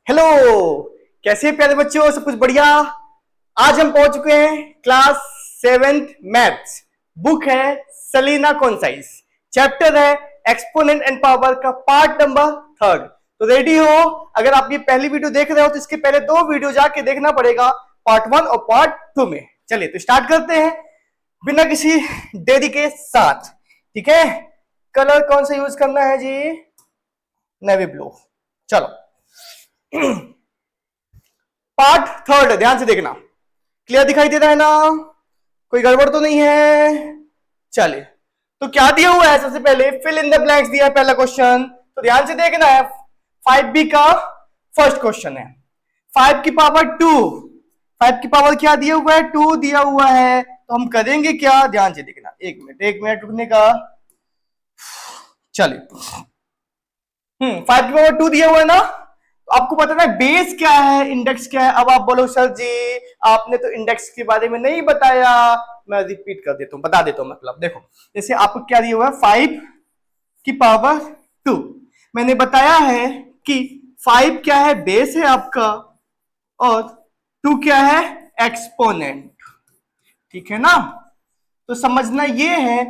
Hello. कैसे हैं प्यारे बच्चों, सब कुछ बढ़िया। आज हम पहुंच चुके हैं क्लास 7th मैथ्स। बुक है सलीना कॉन्साइज, चैप्टर है एक्सपोनेंट एंड पावर का पार्ट नंबर 3rd। तो रेडी हो? अगर आप ये पहली वीडियो देख रहे हो तो इसके पहले 2 वीडियो जाके देखना पड़ेगा, पार्ट 1 और पार्ट 2 में। चलिए तो स्टार्ट करते हैं बिना किसी देरी के साथ। ठीक है, कलर कौन सा यूज करना है जी? Navy blue. चलो पार्ट 3rd ध्यान से देखना। क्लियर दिखाई दे रहा है ना? कोई गड़बड़ तो नहीं है? चलिए, तो क्या दिया हुआ है? सबसे पहले फिल इन द ब्लैंक्स दिया है पहला क्वेश्चन, तो ध्यान से देखना है। 5b का फर्स्ट क्वेश्चन है। 5 की पावर 2, 5 की पावर क्या दिया हुआ है? 2 दिया हुआ है। तो हम करेंगे क्या? ध्यान से देखना। एक मिनट रुकने का। चलिए 5 की पावर 2 दिया हुआ है ना, तो आपको पता है बेस क्या है, इंडेक्स क्या है। अब आप बोलो सर जी आपने तो इंडेक्स के बारे में नहीं बताया। मैं रिपीट कर देता हूं, बता देता हूं। मतलब देखो, जैसे आपको क्या दिया हुआ है? 5 की पावर 2। मैंने बताया है कि 5 क्या है? बेस है आपका, और 2 क्या है? एक्सपोनेंट। ठीक है ना? तो समझना ये है,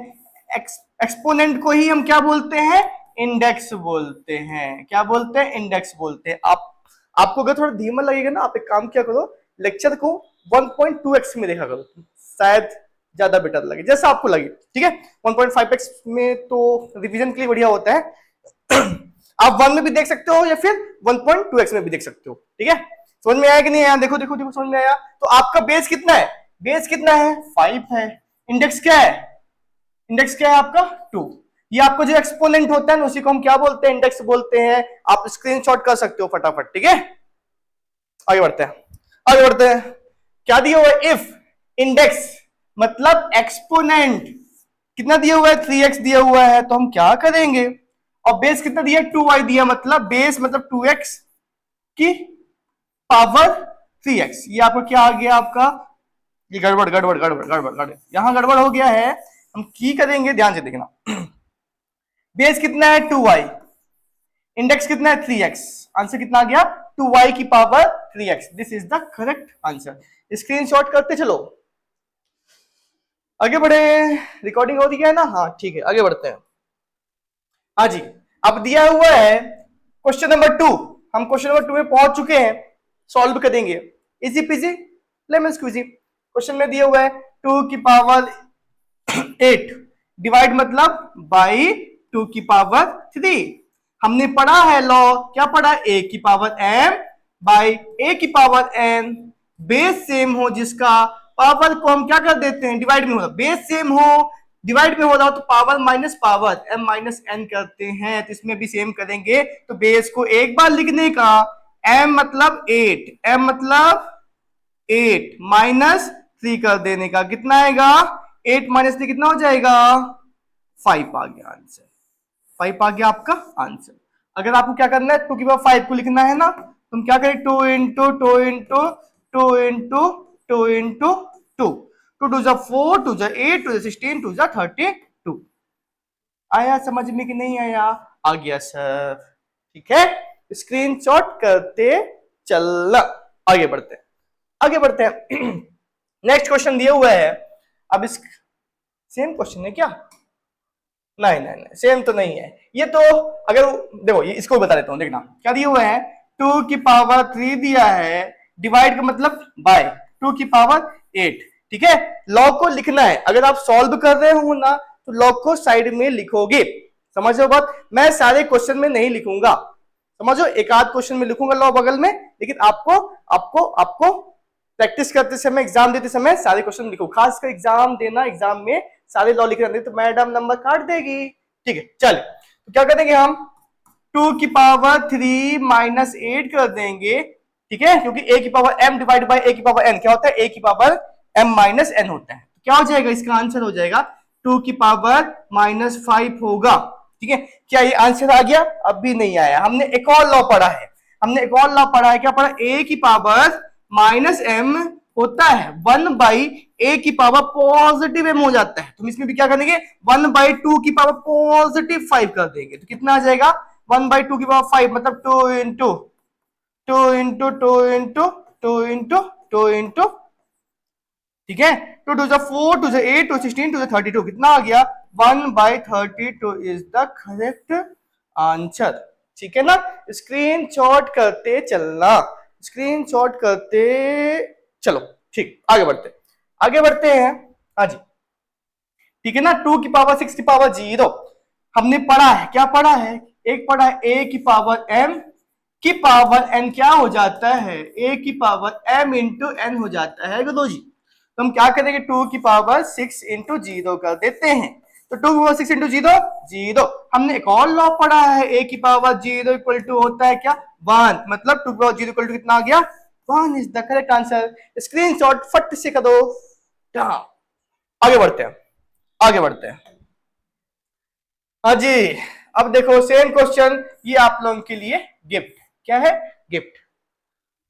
एक्सपोनेंट को ही हम क्या बोलते हैं? इंडेक्स बोलते हैं। क्या बोलते हैं? इंडेक्स बोलते हैं। आपको अगर थोड़ा धीमा लगेगा ना, आप एक काम क्या करो, लेक्चर को 1.2x में देखा करो, शायद ज्यादा बेटर लगे, जैसा आपको लगे। ठीक है, 1.5x में तो रिवीजन के लिए बढ़िया होता है। आप 1 में भी देख सकते हो या फिर 1.2x में भी देख सकते हो। ठीक है, समझ में आया कि नहीं आया? देखो देखो देखो, समझ में आया? तो आपका बेस कितना है? बेस कितना है? 5 है। इंडेक्स क्या है? इंडेक्स क्या है आपका? 2। ये आपको जो एक्सपोनेंट होता है ना, उसी को हम क्या बोलते हैं? इंडेक्स बोलते हैं। आप स्क्रीनशॉट कर सकते हो फटाफट। ठीक है, आगे बढ़ते हैं। आगे बढ़ते हैं। क्या दिया हुआ है? इफ इंडेक्स मतलब एक्सपोनेंट कितना दिया हुआ है? 3x दिया हुआ है। तो हम क्या करेंगे? और बेस कितना दिया? 2y दिया, मतलब बेस मतलब 2x की पावर 3x। ये आपका क्या आ गया? आपका ये गड़बड़ गड़बड़ गड़बड़ गड़बड़ गड़बड़, यहां गड़बड़ हो गया है। हम की करेंगे, ध्यान से देखना। बेस कितना है? 2y, इंडेक्स कितना है? 3x। आंसर कितना आ गया? 2y की power 3x। This is the correct answer. Screenshot करते चलो, आगे बढ़े। रिकॉर्डिंग हो रही है ना? हाँ ठीक है, आगे बढ़ते हैं। हाँ जी, अब दिया हुआ है क्वेश्चन नंबर 2। हम क्वेश्चन नंबर 2 में पहुंच चुके हैं, सॉल्व करेंगे। Easy peasy lemon squeezy. Question में दिया हुआ है 2 की पावर 8 डिवाइड मतलब बाई 2 की पावर 3। हमने पढ़ा है लॉ, क्या पढ़ा? a की पावर m बाई a की पावर n। बेस सेम हो जिसका, पावर को हम क्या कर देते हैं? डिवाइड में हो रहा, बेस सेम हो डिवाइड में हो रहा हो तो power minus power m minus n करते हैं। तो इसमें भी सेम करेंगे। तो बेस को एक बार लिखने का, m मतलब 8, m मतलब 8 माइनस 3 कर देने का, कितना आएगा? 8 माइनस 3 कितना हो जाएगा? 5 आ गया आंसर। 5 आ गया आपका आंसर। अगर आपको क्या करना है, 2 की पावर 5 को लिखना है ना, तुम क्या करें? 2 into 2 into 2 into 2 into 2, 2 two जा 4, 2 जा 8, 2 जा 16, 2 जा 32। आया समझ में कि नहीं आया? आ गया सर। ठीक है, स्क्रीनशॉट करते चलना। आगे बढ़ते हैं, आगे बढ़ते हैं। नेक्स्ट क्वेश्चन दिया हुआ है। अब इस सेम क्वेश्चन है क्या? नहीं नहीं नहीं, सेम तो नहीं है ये तो। अगर देखो, ये इसको बता देता हूं, देखना क्या दिया हुआ है। 2 की पावर 3 दिया है, डिवाइड का मतलब बाय 2 की पावर 8। ठीक है, लॉग को लिखना है। अगर आप सॉल्व कर रहे हो ना, तो लॉग को साइड में लिखोगे। समझो बात? मैं सारे क्वेश्चन में नहीं लिखूंगा, समझो, एक आध क्वेश्चन में लिखूंगा लॉ बगल में, लेकिन आपको आपको आपको प्रैक्टिस करते समय, एग्जाम देते समय सारे क्वेश्चन लिखो। खासकर एग्जाम देना, एग्जाम में सारे लॉ लिखना, नहीं तो मैडम नंबर काट देगी। ठीक है, चल तो क्या करेंगे हम? 2 की पावर 3 माइनस 8 कर देंगे। ठीक है, क्योंकि a की power m divide by a की पावर n क्या होता है? a की पावर m माइनस n होता है। तो क्या हो जाएगा? इसका आंसर हो जाएगा 2 की पावर माइनस 5 होगा। ठीक है, क्या ये आंसर आ गया? अब भी नहीं आया। हमने एक और लॉ पढ़ा है, हमने एक और लॉ पढ़ा है। क्या पढ़ा? a की पावर माइनस m होता है 1 बाई a की पावर पॉजिटिव m हो जाता है। तुम इसमें भी क्या करेंगे? 1 बाई 2 की पावर पॉजिटिव 5 कर देंगे। तो कितना आ जाएगा? 1 बाई 2 की पावर 5 मतलब 2 into two into two into two into two into, ठीक है, two two 4, two 8, two 16, two 32, कितना आ गया 1/32 इज द करेक्ट आंसर। ठीक है ना, स्क्रीनशॉट करते चलना, स्क्रीनशॉट करते चलो। ठीक, आगे बढ़ते हैं। हाँ जी, ठीक है ना, 2 की पावर 6 की पावर 0 हमने पढ़ा है, क्या पढ़ा है, एक पढ़ा है a की पावर m की पावर n क्या हो जाता है, a की पावर m इंटू n हो जाता है गुरु जी। तो हम क्या करेंगे, 2 की पावर 6 इंटू 0 कर देते हैं, तो 2 की पावर 6 इंटू 0 0। हमने एक और लॉ पढ़ा है, a की पावर 0 इक्वल टू होता है क्या 1, मतलब 2 की पावर 0 इक्वल टू कितना आ गया 1 is the correct answer. Screenshot फट से कर दो। आगे बढ़ते हैं, आगे बढ़ते हैं। हाँ जी, अब देखो सेम क्वेश्चन, ये आप लोगों के लिए गिफ्ट, क्या है गिफ्ट।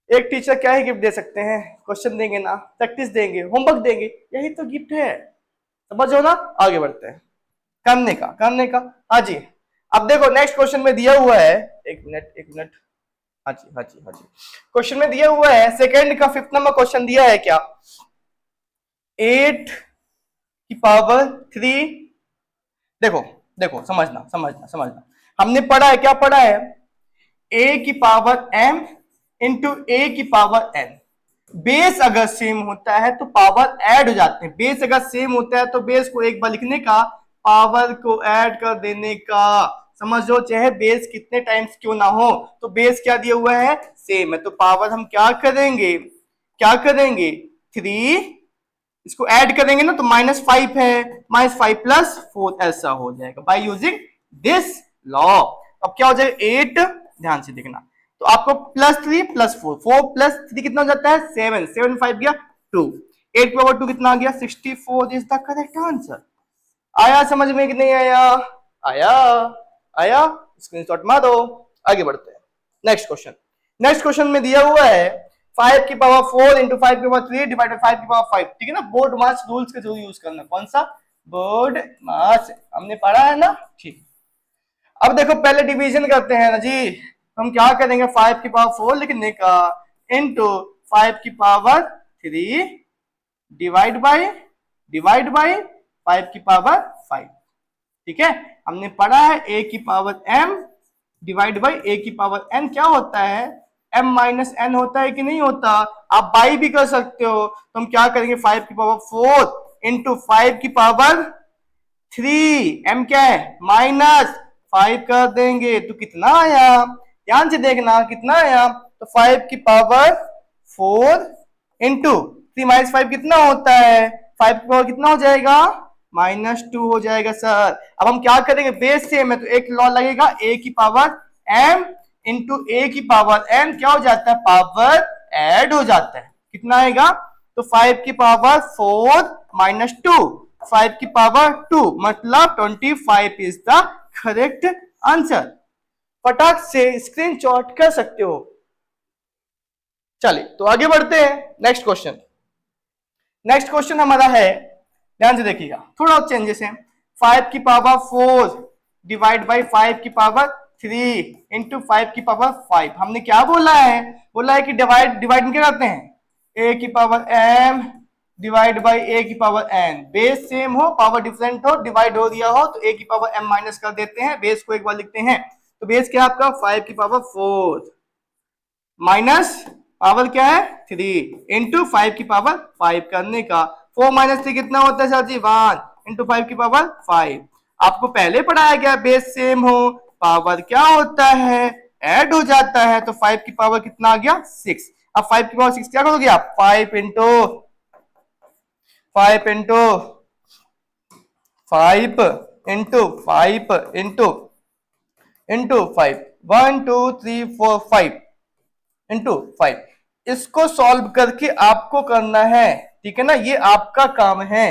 एक टीचर क्या ही गिफ्ट दे सकते हैं, क्वेश्चन देंगे ना, प्रैक्टिस देंगे, होमवर्क देंगे, यही तो गिफ्ट है, समझो ना। आगे बढ़ते हैं, करने का। हाँ जी, अब देखो नेक्स्ट क्वेश्चन में दिया हुआ है, एक मिनट, हाँ जी, क्वेश्चन में दिया हुआ है सेकंड का 5th नंबर क्वेश्चन दिया है क्या, 8 की पावर 3, देखो समझना, हमने पढ़ा है, क्या पढ़ा है, a की पावर m इंटू a की पावर n, बेस अगर सेम होता है तो पावर ऐड हो जाते हैं, बेस अगर सेम होता है तो बेस को एक बार लिखने का, पावर को ऐड कर देने का, समझो, चाहे बेस कितने टाइम्स क्यों ना हो, तो बेस क्या दिया हुआ है सेम है, तो पावर हम क्या करेंगे 3, इसको ऐड करेंगे ना तो -5 है, -5 प्लस 4 ऐसा हो जाएगा बाय यूजिंग दिस लॉ। अब क्या हो जाएगा 8, ध्यान से देखना, तो आपको +3 + 4, 4 + 3 कितना हो जाता है 7, 7 5 गया 2, 8 पावर 2 कितना आ गया 64 इज द करेक्ट आंसर। आया समझ में कि नहीं आया, आया स्क्रीनशॉट मारो। आगे बढ़ते हैं, नेक्स्ट क्वेश्चन में दिया हुआ है 5 की पावर 4 इंटू 5 की पावर 3 डिवाइडेड 5 की पावर 5, ठीक है ना, बोर्ड मास रूल्स का जो यूज करना, कौन सा बोर्ड मास, हमने पढ़ा है ना। ठीक, अब देखो पहले डिवीजन करते हैं ना जी, हम क्या करेंगे 5 की पावर 4 लिखने का इंटू 5 की पावर 3 डिवाइड बाय 5 की पावर 5, ठीक है। हमने पढ़ा है a की power m divide by a की पावर n क्या होता है, m माइनस n होता है कि नहीं होता, आप बाई भी कर सकते हो, तो हम क्या करेंगे 5 की पावर 4 इंटू 5 की पावर 3, m क्या है -5 कर देंगे, तो कितना आया, ध्यान से देखना कितना आया, तो 5 की पावर 4 इंटू 3 -5 कितना होता है, 5 की पावर कितना हो जाएगा -2 हो जाएगा सर। अब हम क्या करेंगे, बेस सेम है तो एक लॉ लगेगा, a की पावर m इंटू a की पावर n क्या हो जाता है, पावर ऐड हो जाता है, कितना आएगा, तो 5 की पावर 4 -2, 5 की पावर 2 मतलब 25 इज द करेक्ट आंसर। फटाक से स्क्रीनशॉट कर सकते हो। चलिए तो आगे बढ़ते हैं, नेक्स्ट क्वेश्चन हमारा है, ध्यान से देखिएगा, थोड़ा चेंजेस है, 5 की पावर 4 डिवाइड बाय 5 की पावर 3 इंटू 5 की पावर 5, हमने क्या बोला है कि डिवाइड में क्या करते हैं, a की power m divide by a की पावर n, बेस सेम हो पावर डिफरेंट हो डिवाइड हो दिया हो तो a की पावर m माइनस कर देते हैं, बेस को एक बार लिखते हैं, तो बेस क्या है आपका 5 की पावर 4 माइनस पावर क्या है 3 इंटू 5 की पावर 5 करने का, 4 - 3 कितना होता है सर जी 1 इंटू 5 की पावर 5, आपको पहले पढ़ाया गया बेस सेम हो पावर क्या होता है ऐड हो जाता है, तो 5 की पावर कितना आ गया 6, अब 5 की पावर 6 क्या करोगे आप 5 into 5 into 5 into 5 into 5, 1 2 3 4 5 into 5, इसको सॉल्व करके आपको करना है, ठीक है ना, ये आपका काम है,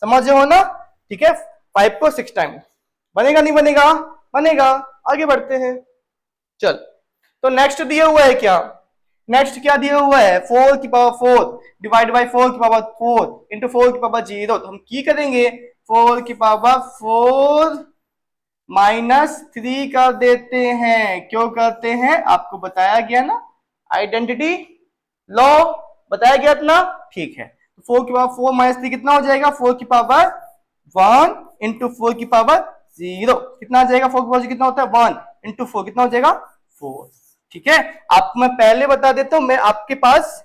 समझ रहे हो ना, ठीक है। 5 को 6 टाइम बनेगा नहीं बनेगा, बनेगा। आगे बढ़ते हैं, चल, तो नेक्स्ट दिया हुआ है क्या, नेक्स्ट क्या दिया हुआ है 4 की पावर 4 डिवाइड बाय 4 की पावर 4 इंटू 4 की पावर 0, तो हम की करेंगे 4 की पावर 4 -3 कर देते हैं, क्यों करते हैं आपको बताया गया ना, आइडेंटिटी लॉ बताया गया इतना, ठीक है। 4 की पावर 4 माइनस 3 कितना हो जाएगा, 4 की पावर 1 इंटू 4 की पावर 0 कितना आ जाएगा, 4 की पावर कितना होता है 1 इंटू 4 कितना हो जाएगा 4, ठीक है। आपको मैं पहले बता देता हूं, मैं आपके पास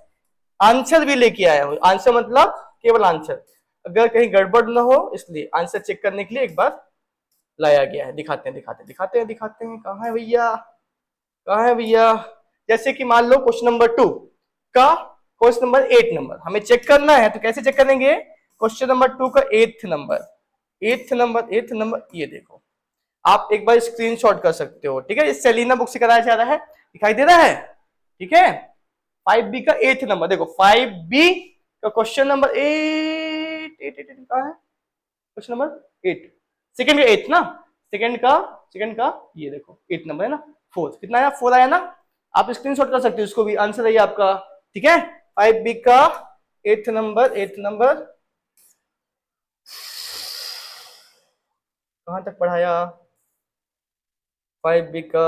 आंसर भी लेके आया हूं, आंसर मतलब केवल आंसर, अगर कहीं गड़बड़ ना हो इसलिए आंसर चेक करने के लिए एक बार लाया गया है। दिखाते हैं कहाँ है भैया, कहाँ है भैया। जैसे कि मान लो क्वेश्चन नंबर 2 का क्वेश्चन नंबर 8 नंबर हमें चेक करना है, तो कैसे चेक करेंगे, क्वेश्चन नंबर 2 का 8th नंबर ये देखो, आप एक बार स्क्रीनशॉट कर सकते हो, ठीक है। इस सेलिना बुक से कराया जा रहा है, दिखाई दे रहा है, ठीक है। 5B का 8th नंबर देखो, 5B का क्वेश्चन नंबर 8 कहाँ है, क्वेश्चन नंबर 8 सेकंड का 8 ना, सेकंड का ये देखो 8 नंबर है ना, 4 कितना आया 4 आया ना, आप स्क्रीनशॉट कर सकते हो, इसको भी आंसर है आपका, ठीक है। 5B का 8th नंबर कहां तक पढ़ाया, 5B का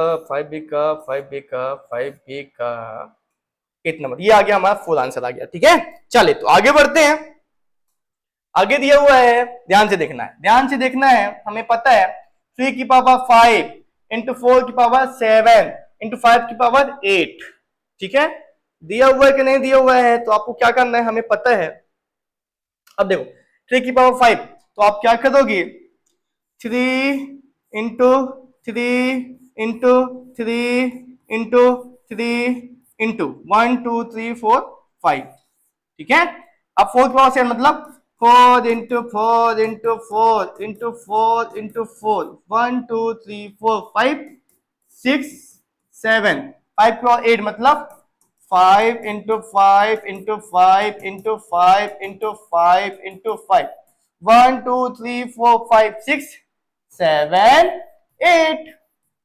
8th नंबर, ये आ गया हमारा फुल आंसर आ गया, ठीक है। चलिए तो आगे बढ़ते हैं, आगे दिया हुआ है, ध्यान से देखना है, हमें पता है 3 की पावर 5 इंटू 4 की पावर 7 इंटू 5 की पावर 8, ठीक है। दिया हुआ है कि नहीं दिया हुआ है, तो आपको क्या करना है हमें पता है। अब देखो 3 की पावर 5, तो आप क्या करोगे, 3 इंटू 3 इंटू 3 इंटू 3 इंटू 1 2 3 4 5, ठीक है। अब 4 की पावर 7 मतलब 4 इंटू 4 इंटू 4 इंटू 4 इंटू 4 1 2 3 4 5 6 7, 5 की पावर 8 मतलब 5 into 5 into 5 into 5 into 5 into 5 1 2 3 4 5 6 7 8।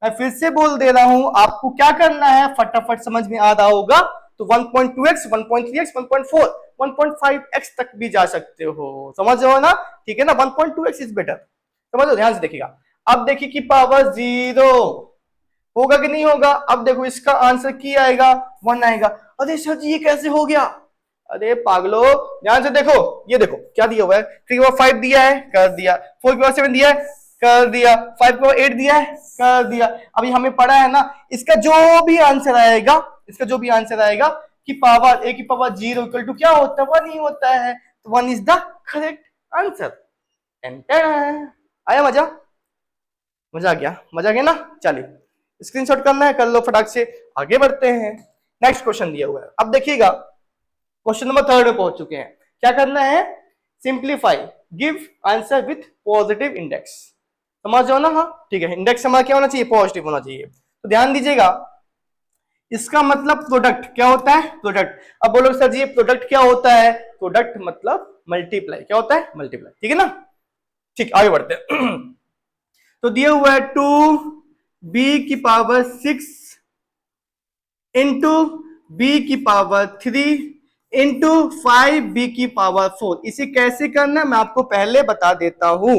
मैं फिर से बोल दे रहा हूं, आपको क्या करना है फटाफट समझ में आ रहा होगा, तो 1.2x 1.3x 1.4 1.5x तक भी जा सकते हो, समझ रहे हो ना, ठीक है ना। 1.2x इज बेटर, समझो, ध्यान से देखिएगा। अब देखिए कि पावर 0 होगा कि नहीं होगा, अब देखो इसका आंसर की आएगा 1 आएगा। अरे सर जी ये कैसे हो गया, अरे पागलो ध्यान से देखो, ये देखो क्या दिया हुआ है, 3 की पावर 5 दिया है कर दिया, 4 की पावर 7 दिया है कर दिया, 5 की पावर 8 दिया है कर दिया। अभी हमें पढ़ा है ना, इसका जो भी आंसर आएगा कि पावर a की पावर 0 इक्वल टू क्या होता है 1 ही होता है, तो 1 इज द करेक्ट आंसर। आया मजा आ गया ना। चलिए स्क्रीनशॉट करना है कर लो फटाक से, आगे बढ़ते हैं। नेक्स्ट क्वेश्चन दिया हुआ है, अब देखिएगा क्वेश्चन नंबर 3 में पहुंच चुके हैं। क्या करना है, simplify give answer with positive index, समझ जाओ ना, हाँ ठीक है। इंडेक्स हमारा क्या होना चाहिए, पॉजिटिव होना चाहिए। तो ध्यान दीजिएगा, इसका मतलब प्रोडक्ट क्या होता है, प्रोडक्ट। अब बोलो सर जी ये प्रोडक्ट क्या होता है, प्रोडक्ट मतलब मल्टीप्लाई, क्या होता है मल्टीप्लाई, ठीक है ना। ठीक आगे बढ़ते हैं। तो दिया हुआ है 2b की पावर 6 इंटू b की पावर 3 इंटू 5b की पावर 4। इसे कैसे करना है मैं आपको पहले बता देता हूं।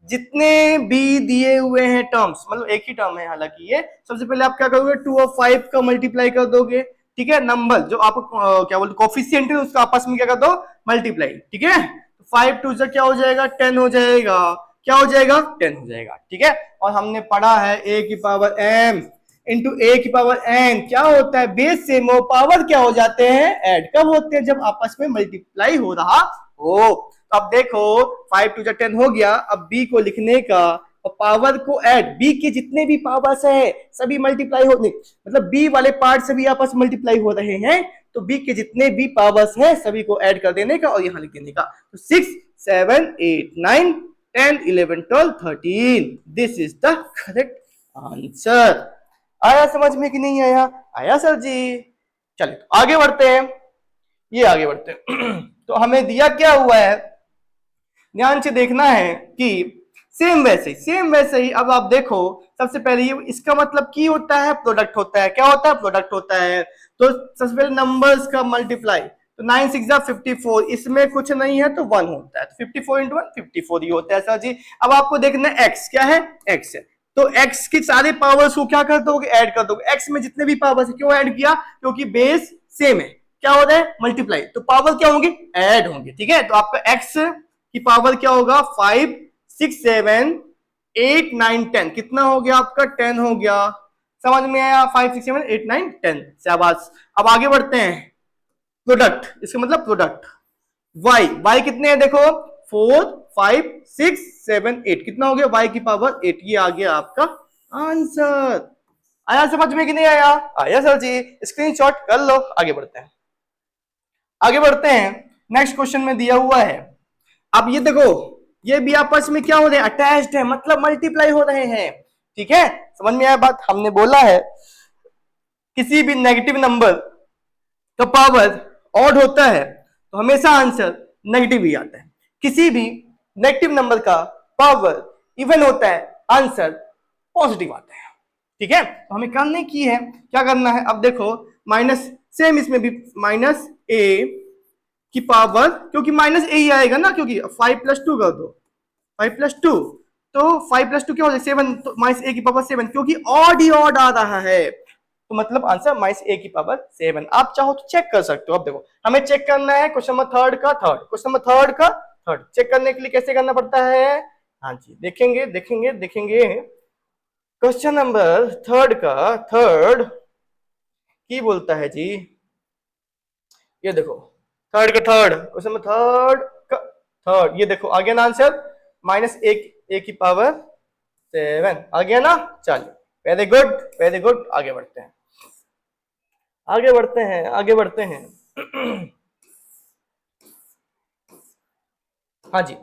जितने b दिए हुए हैं टर्म्स, मतलब एक ही टर्म है हालांकि ये, सबसे पहले आप क्या करोगे 2 और 5 का मल्टीप्लाई कर दोगे, ठीक है। नंबर जो आपको क्या बोलते कोफिशिएंट है उसका आपस में क्या कर दो मल्टीप्लाई, ठीक है। 5 2 से क्या हो जाएगा 10 हो जाएगा, क्या हो जाएगा 10 हो जाएगा, ठीक है। और हमने पढ़ा है a की पावर m इंटू ए की पावर n क्या होता है, बेस से वो पावर क्या हो जाते हैं ऐड, कब होते हैं जब आपस में मल्टीप्लाई हो रहा हो। तो अब देखो 5 2 10 हो गया, अब b को लिखने का और पावर को ऐड, b के जितने भी पावर्स है सभी मल्टीप्लाई होने, मतलब b वाले पार्ट से भी आपस में मल्टीप्लाई हो रहे हैं, तो b के जितने भी पावर्स हैं सभी को ऐड कर देने का और यहां लिख देने का। तो 6 7 8 9 10 11 12 13, this is the correct answer. आया समझ में कि नहीं आया, आया सर जी। चलिए तो आगे बढ़ते हैं, ये आगे बढ़ते हैं। तो हमें दिया क्या हुआ है, ध्यान से देखना है कि सेम वैसे ही। अब आप देखो सबसे पहले ये इसका मतलब की होता है प्रोडक्ट होता है, क्या होता है प्रोडक्ट होता है। तो सबसे पहले नंबर्स का मल्टीप्लाई, तो 9 6 54, इसमें कुछ नहीं है तो 1 होता है, तो 54 इंटू 1 54 ही होता है सर जी। अब आपको देखना है x क्या है, x है, तो x के सारे पावर्स को क्या कर दोगे, ऐड कर दोगे। x में जितने भी पावर्स है, क्यों ऐड किया, क्योंकि बेस सेम है, क्या हो रहा है, मल्टीप्लाई, तो पावर क्या होंगे, ऐड होंगे, ठीक है। तो आपका x की पावर क्या होगा, 5 6 7 8 9 10, कितना हो गया आपका, 10 हो गया, समझ में आया, 5 6 7 8 9 10, शाबाश। अब आगे बढ़ते हैं, प्रोडक्ट, इसका मतलब प्रोडक्ट, y कितने हैं देखो, 4 5 6 7 8, कितना हो गया, y की पावर 8, ये आ गया आपका आंसर। आया समझ में कि नहीं आया, आया सर जी, स्क्रीनशॉट कर लो। आगे बढ़ते हैं, आगे बढ़ते हैं, नेक्स्ट क्वेश्चन में दिया हुआ है, अब ये देखो, ये भी आपस में क्या हो रहे हैं, अटैच्ड है, मतलब मल्टीप्लाई हो रहे हैं, ठीक है, समझ में आया बात। हमने बोला है किसी भी नेगेटिव नंबर का पावर ऑड होता है तो हमेशा आंसर नेगेटिव ही आता है, किसी भी नेगेटिव नंबर का पावर इवन होता है आंसर पॉजिटिव आता है, ठीक है। तो हमें करने की है, क्या करना है, अब देखो माइनस, सेम इसमें भी माइनस ए की पावर, क्योंकि माइनस ए ही आएगा ना, क्योंकि 5 + 2 कर दो, 5 + 2, तो 5 + 2 क्या हो जाएगा, 7, तो माइनस ए की पावर 7, क्योंकि ऑड ही ऑड आ रहा है, तो मतलब आंसर माइनस ए की पावर 7। आप चाहो तो चेक कर सकते हो। अब देखो हमें चेक करना है क्वेश्चन नंबर थर्ड का थर्ड, क्वेश्चन नंबर थर्ड का थर्ड चेक करने के लिए कैसे करना पड़ता है, हाँ जी, देखेंगे देखेंगे देखेंगे, क्वेश्चन नंबर थर्ड का थर्ड की बोलता है जी, ये देखो थर्ड का थर्ड, क्वेश्चन नंबर थर्ड का थर्ड, ये देखो आ गया ना आंसर, माइनस ए की पावर 7 आ गया ना। चलिए वेरी गुड वेरी गुड, आगे बढ़ते हैं, आगे बढ़ते हैं, आगे बढ़ते हैं। हाँ जी,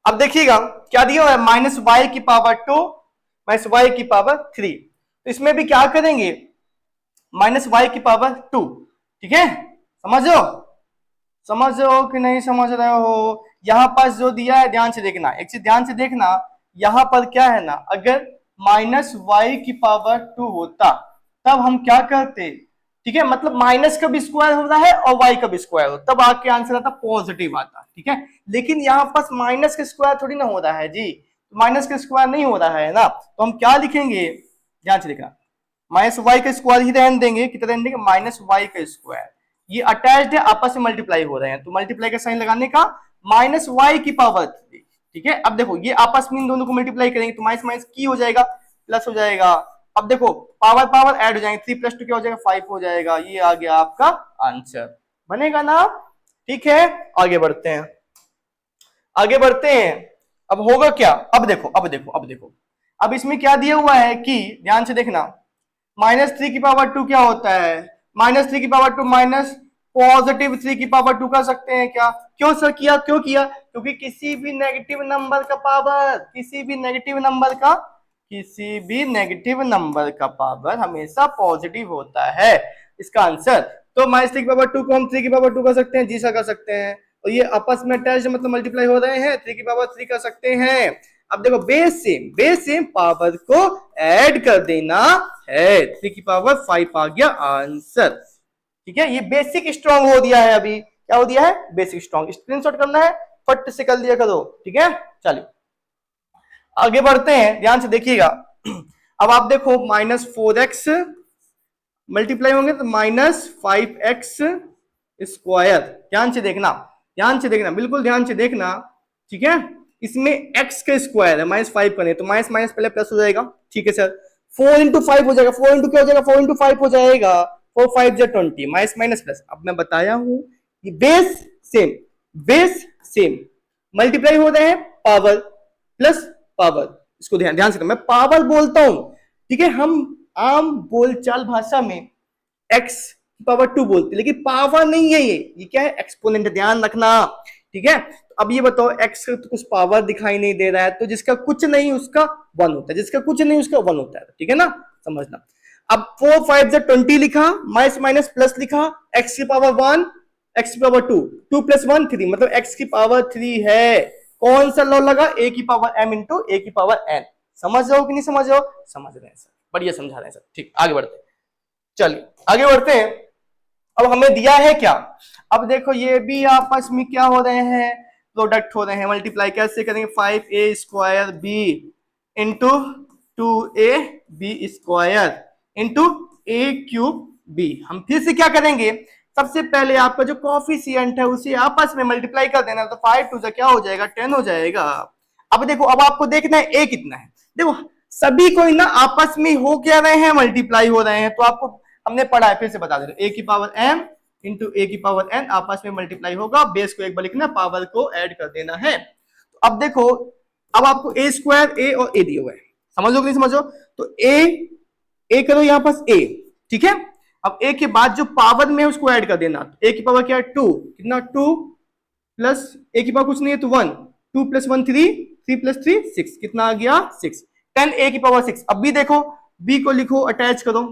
अब देखिएगा क्या दिया हुआ है, -y की पावर 2 -y की पावर 3, तो इसमें भी क्या करेंगे, -y की पावर 2, ठीक है, समझो, समझ रहे हो कि नहीं समझ रहे हो, यहां पास जो दिया है ध्यान से देखना, एक चीज ध्यान से देखना, यहां पर क्या है ना, अगर -y की पावर 2 होता तब हम क्या करते, ठीक है, मतलब माइनस का भी स्क्वायर हो रहा है और y का भी स्क्वायर हो, तब आपके आंसर आता पॉजिटिव आता, ठीक है। लेकिन यहाँ पास माइनस का स्क्वायर थोड़ी ना हो रहा है जी, माइनस का स्क्वायर नहीं हो रहा है ना, तो हम क्या लिखेंगे, ध्यान से देखना, -y का स्क्वायर ही रहने देंगे, कितना रहने देंगे, -y का स्क्वायर, ये अटैच्ड है, आपस में मल्टीप्लाई हो रहे हैं, तो मल्टीप्लाई का साइन लगाने का, -y की पावर 3, ठीक है। अब देखो ये आपस में इन दोनों को मल्टीप्लाई करेंगे तो माइनस माइनस की हो जाएगा, प्लस हो जाएगा, अब देखो पावर पावर ऐड हो जाएंगे, 3 + 2 क्या हो जाएगा, 5 हो जाएगा, ये आ गया आपका आंसर, बनेगा ना, ठीक है। आगे बढ़ते हैं, आगे बढ़ते हैं, अब होगा क्या, अब देखो अब देखो अब देखो, अब इसमें क्या दिया हुआ है कि ध्यान से देखना, -3 की पावर 2 क्या होता है, -3 की पावर 2 माइनस पॉजिटिव 3 की पावर 2 कर सकते हैं क्या, क्यों सर किया, क्यों किया, क्योंकि किसी भी नेगेटिव नंबर का पावर, किसी भी नेगेटिव नंबर का, किसी भी नेगेटिव नंबर का पावर हमेशा पॉजिटिव होता है, इसका आंसर। तो -3 की पावर 2 को हम 3 की पावर 2 कर सकते हैं, जी सर कर सकते हैं, और ये आपस में अटैच मतलब मल्टीप्लाई हो रहे हैं, 3 की पावर 3 कर सकते हैं। अब देखो बेस सेम पावर को ऐड कर देना है, 3 की पावर 5 आ गया आंसर, ठीक है। ये बेसिक स्ट्रॉन्ग हो दिया है, अभी क्या हो दिया है, बेसिक स्ट्रॉन्ग, स्क्रीनशॉट करना है, फट से कर दिया करो, ठीक है। चलिए आगे बढ़ते हैं, ध्यान से देखिएगा, अब आप देखो -4x मल्टीप्लाई होंगे तो -5x स्क्वायर, ध्यान से देखना, ध्यान से देखना, बिल्कुल ध्यान से देखना, ठीक है। इसमें x का स्क्वायर है, -5 करें तो माइनस माइनस पहले प्लस हो जाएगा, ठीक है सर, 4 × 5 हो जाएगा, 4 × क्या हो जाएगा, 4 × 5 हो जाएगा, 4 5 = 20, माइनस माइनस प्लस। अब मैं बताया हूं कि बेस सेम मल्टीप्लाई हो रहे हैं, पावर प्लस पावर, इसको ध्यान से, मैं पावर बोलता हूं, ठीक है, हम आम बोलचाल भाषा में x की पावर 2 बोलते, लेकिन पावर नहीं है, ये क्या है, एक्सपोनेंट, ध्यान रखना, ठीक है। तो अब ये बताओ x का तो कुछ पावर दिखाई नहीं दे रहा है, तो जिसका कुछ नहीं उसका 1 होता है, जिसका कुछ नहीं उसका 1 होता है, ठीक है ना, समझना। अब 4 5 = 20 लिखा, माइनस माइनस प्लस लिखा, x की पावर 1 x की पावर 2 2 + 1 3, मतलब x की पावर 3 है, कौन सा लॉ लगा, a की पावर m × a की पावर n, समझ रहे हो कि नहीं समझ रहे हो, समझ रहे हैं सर, बढ़िया समझा रहे हैं सर, ठीक। आगे बढ़ते हैं, चलिए आगे बढ़ते हैं, अब हमें दिया है क्या, अब देखो ये भी आपस में क्या हो रहे हैं, प्रोडक्ट हो रहे हैं, मल्टीप्लाई कैसे करेंगे, 5a² b × 2ab² into a³ हम फिर से क्या करेंगे, सबसे पहले आपका जो कोफिशिएंट है उसे आपस में मल्टीप्लाई कर देना, तो 5 2 क्या हो जाएगा 10 हो जाएगा। अब देखो, अब आपको देखना है a कितना है। देखो सभी कोई ना आपस में हो क्या रहे हैं, मल्टीप्लाई हो रहे हैं। तो आपको हमने पढ़ा है, फिर से बता दे रहे, a की पावर m इंटू a की पावर n आपस में मल्टीप्लाई होगा, बेस को एक बार लिखना, पावर को ऐड कर देना है। तो अब देखो, अब आपको a² a और a दिए हुए हैं, समझो कि नहीं समझो। तो a करो यहां पास a, ठीक है। अब a के बाद जो पावर में है उसको ऐड कर देना। a की पावर क्या है 2, कितना 2 प्लस a की पावर कुछ नहीं है तो 1, 2 प्लस 1 3, 3 प्लस 3 6, कितना आ गया 6, 10 a की पावर 6। अब भी देखो b को लिखो, अटैच करो,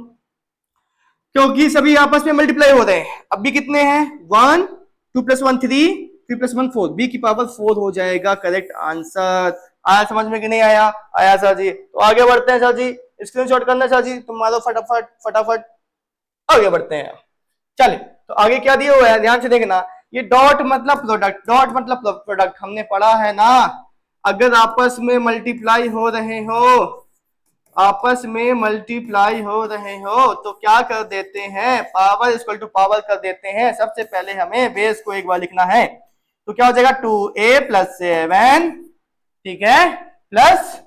क्योंकि सभी आपस में मल्टीप्लाई हो रहे हैं। अब भी कितने हैं 1, 2 प्लस 1 3, 3 प्लस 1 4, बी की पावर 4 हो जाएगा करेक्ट आंसर। आया समझ में कि नहीं आया? आया सर जी। तो आगे बढ़ते हैं सर जी, स्क्रीनशॉट करना सर जी, तुम मारो फटाफट फटाफट, आगे बढ़ते हैं। चलिए, तो आगे क्या दिया हुआ है ध्यान से देखना, ये डॉट मतलब प्रोडक्ट, डॉट मतलब प्रोडक्ट हमने पढ़ा है ना। अगर आपस में मल्टीप्लाई हो रहे हो, आपस में मल्टीप्लाई हो रहे हो तो क्या कर देते हैं, पावर इक्वल टू पावर कर देते हैं। सबसे पहले हमें बेस को एक बार लिखना है, तो क्या हो जाएगा 2a प्लस 7, ठीक है, प्लस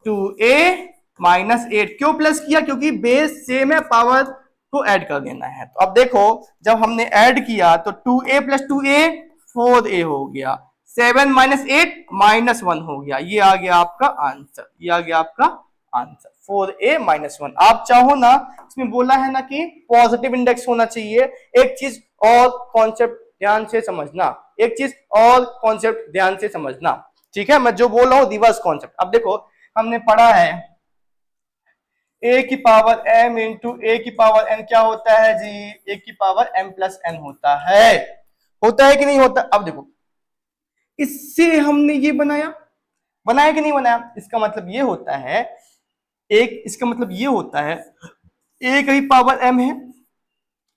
2a माइनस 8। क्यों प्लस किया? क्योंकि बेस सेम है, पावर को ऐड कर देना है। तो अब देखो, जब हमने ऐड किया तो 2a प्लस 2a 4a हो गया, 7 माइनस 8 माइनस 1 हो गया, ये आ गया आपका आंसर, ये आ गया आपका आंसर 4a माइनस 1। आप चाहो ना, इसमें बोला है ना कि पॉजिटिव इंडेक्स होना चाहिए। एक चीज और कॉन्सेप्ट ध्यान से समझना, एक चीज और कॉन्सेप्ट ध्यान से समझना, ठीक है। मैं जो बोल रहा हूं रिवर्स कॉन्सेप्ट। अब देखो, हमने पढ़ा है a की पावर m इंटू a की पावर n क्या होता है जी, a की पावर m प्लस n होता है कि नहीं होता? अब देखो, इससे हमने ये बनाया, बनाया कि नहीं बनाया? इसका मतलब ये होता है, एक इसका मतलब ये होता है a की पावर m है,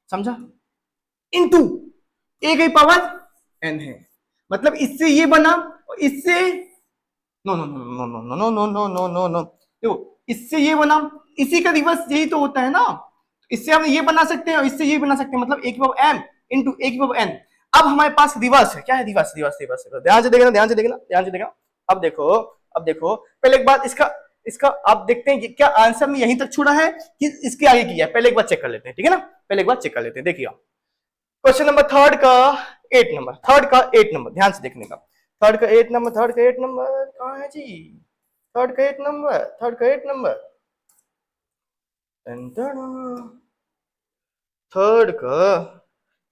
समझा, इंटू a की पावर n है। मतलब इससे ये बना और इससे no no no no no no no no no no no, देखो इससे ये बना, इसी का रिवर्स यही तो होता है ना। इससे हम ये बना सकते हैं और इससे ये बना सकते हैं, मतलब a की पावर m इंटू a की पावर n। अब हमारे पास रिवर्स है, क्या है रिवर्स? रिवर्स रिवर्स, ध्यान से देखना, ध्यान से देखना, ध्यान से देखना। अब देखो, अब देखो, पहले एक बात इसका इसका आप देखते हैं कि क्या आंसर में यहीं तक छोड़ा है कि इसके आगे किया है, पहले एक बार चेक कर लेते हैं, ठीक है ना। पहले एक बार चेक कर लेते हैं, देखिए क्वेश्चन नंबर थर्ड का 8 नंबर, थर्ड का 8 नंबर, ध्यान से देखने का। थर्ड का 8 नंबर, थर्ड का 8 नंबर कहाँ है जी? थर्ड का 8 नंबर, थर्ड का 8 नंबर, थर्ड का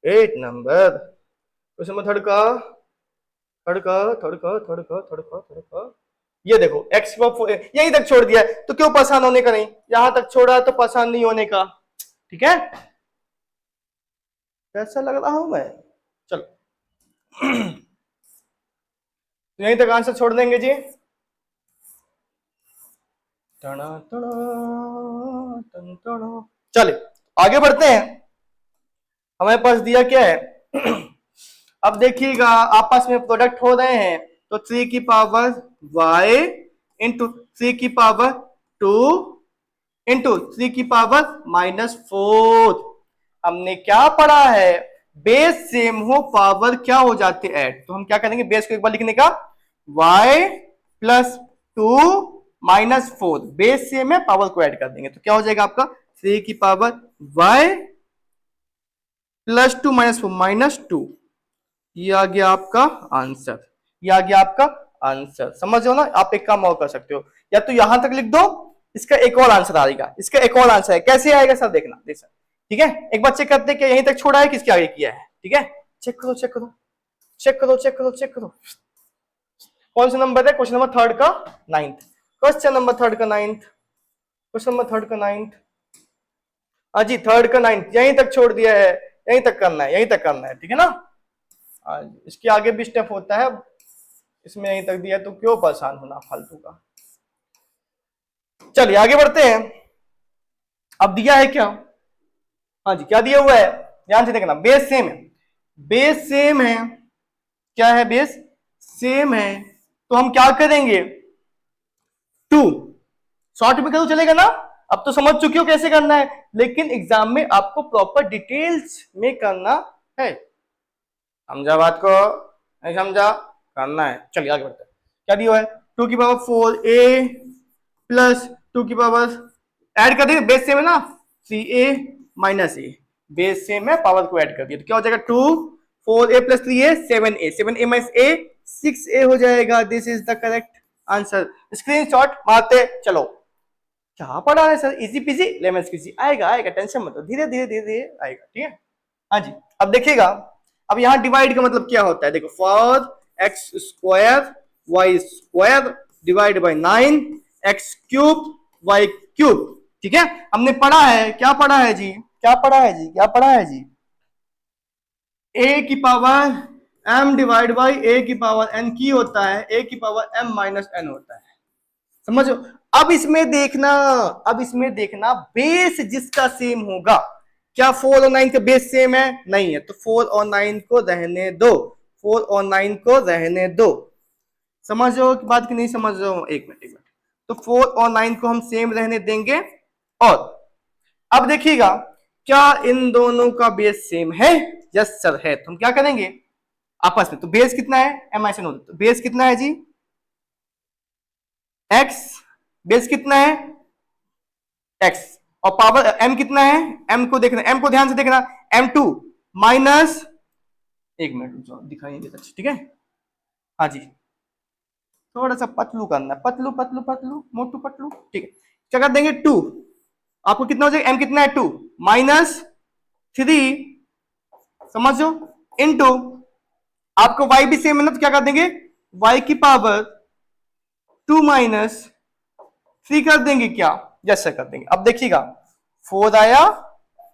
8 नंबर, क्वेश्चन नंबर थर्ड का, थर्ड का, थर्ड का, थर्ड का, थर्ड का, थर्ड का, ये देखो एक्स यहीं तक छोड़ दिया है, तो क्यों परेशान होने का नहीं, यहां तक छोड़ा तो परेशान नहीं होने का, ठीक है। कैसा लग रहा हूं मैं? चलो तो यहीं तक आंसर छोड़ देंगे जी। चलिए आगे बढ़ते हैं। हमारे पास दिया क्या है अब देखिएगा, आपस में प्रोडक्ट हो रहे हैं, तो 3 की पावर y इंटू 3 की पावर 2 इंटू 3 की पावर -4। हमने क्या पढ़ा है, बेस सेम हो पावर क्या हो जाते ऐड, तो हम क्या करेंगे, बेस को एक बार लिखने का, y प्लस 2 -4, बेस सेम है, पावर को ऐड कर देंगे, तो क्या हो जाएगा आपका 3 की पावर y प्लस 2 -4 -2, ये आ गया आपका आंसर, ये आ गया आपका आंसर। समझ हो ना? आप एक काम और कर सकते हो, या तो यहां तक लिख दो, इसका एक और आंसर आएगा, इसका एक और आंसर है, कैसे आएगा सब देखना, देख सर, ठीक है। एक बार चेक करते हैं कि यहीं तक छोड़ा है किसके आगे किया है, ठीक है। चेक करो चेक करो चेक करो चेक करो चेक करो, कौन सा नंबर है? क्वेश्चन नंबर थर्ड का 9th, क्वेश्चन नंबर थर्ड का 9th, क्वेश्चन नंबर थर्ड का 9th, हाँ जी थर्ड का 9th, यहीं तक छोड़ दिया है, यहीं तक करना है, यहीं तक करना है, ठीक है ना। इसके आगे भी स्टेप होता है, इसमें यहीं तक दिया तो क्यों परेशान होना फालतू का। चलिए आगे बढ़ते हैं। अब दिया है क्या, हाँ जी क्या दिया हुआ है, ध्यान से देखना, बेस सेम है, बेस सेम है, क्या है, बेस सेम है, तो हम क्या करेंगे 2, शॉर्ट में करो चलेगा ना, अब तो समझ चुके हो कैसे करना है, लेकिन एग्जाम में आपको प्रॉपर डिटेल्स में करना है। समझा बात को? नहीं समझा? करना है। चलिए आगे बढ़ते हैं। क्या दिया है? 2 की पावर 4a प्लस 2 की पावर, ऐड कर दिए, बेस सेम है ना, 3a माइनस ए, बेस सेम है, पावर को ऐड कर दिया तो क्या हो जाएगा 2 4a plus 3a 7a, 7a minus a 6a हो जाएगा। This is the correct answer. Screenshot मारते चलो। क्या पढ़ा है sir? Easy peasy lemon squeezy, आएगा आएगा, टेंशन मत लो, धीरे धीरे धीरे धीरे आएगा, ठीक है। हाँ जी, अब देखिएगा, अब यहाँ डिवाइड का मतलब क्या होता है, देखो, for x square y square divide by 9 x cube y cube, ठीक है। हमने पढ़ा है, क्या पढ़ा है जी, क्या पढ़ा है जी, क्या पढ़ा है जी, a की power m divide by a की पावर n की होता है, a की पावर m माइनस n होता है, समझो। अब इसमें देखना, अब इसमें देखना, बेस जिसका सेम होगा, क्या 4 और 9 का बेस सेम है? नहीं है, तो 4 और 9 को रहने दो, 4 और 9 को रहने दो। समझ रहे हो बात कि नहीं समझ रहे हो? एक मिनट, तो 4 और 9 को हम सेम रहने देंगे। और अब देखिएगा, क्या इन दोनों का बेस सेम है? यस सर है, तो हम क्या करेंगे आपस में, तो बेस कितना है, एम आई से, तो बेस कितना है जी, x, बेस कितना है x, और पावर m कितना है, m को देखना, m को ध्यान से देखना, m2 माइनस, एक मिनट दिखाई देता, ठीक है। हाँ जी, थोड़ा सा पतलू करना, पतलू पतलू पतलू मोटू पतलू, ठीक है। क्या कर देंगे 2, आपको कितना हो जाएगा, m कितना है 2 माइनस 3, समझो, इनटू, आपको y भी सेम है ना, तो क्या कर देंगे y की पावर 2 माइनस 3 कर देंगे क्या? यस सर कर देंगे। अब देखिएगा, 4 आया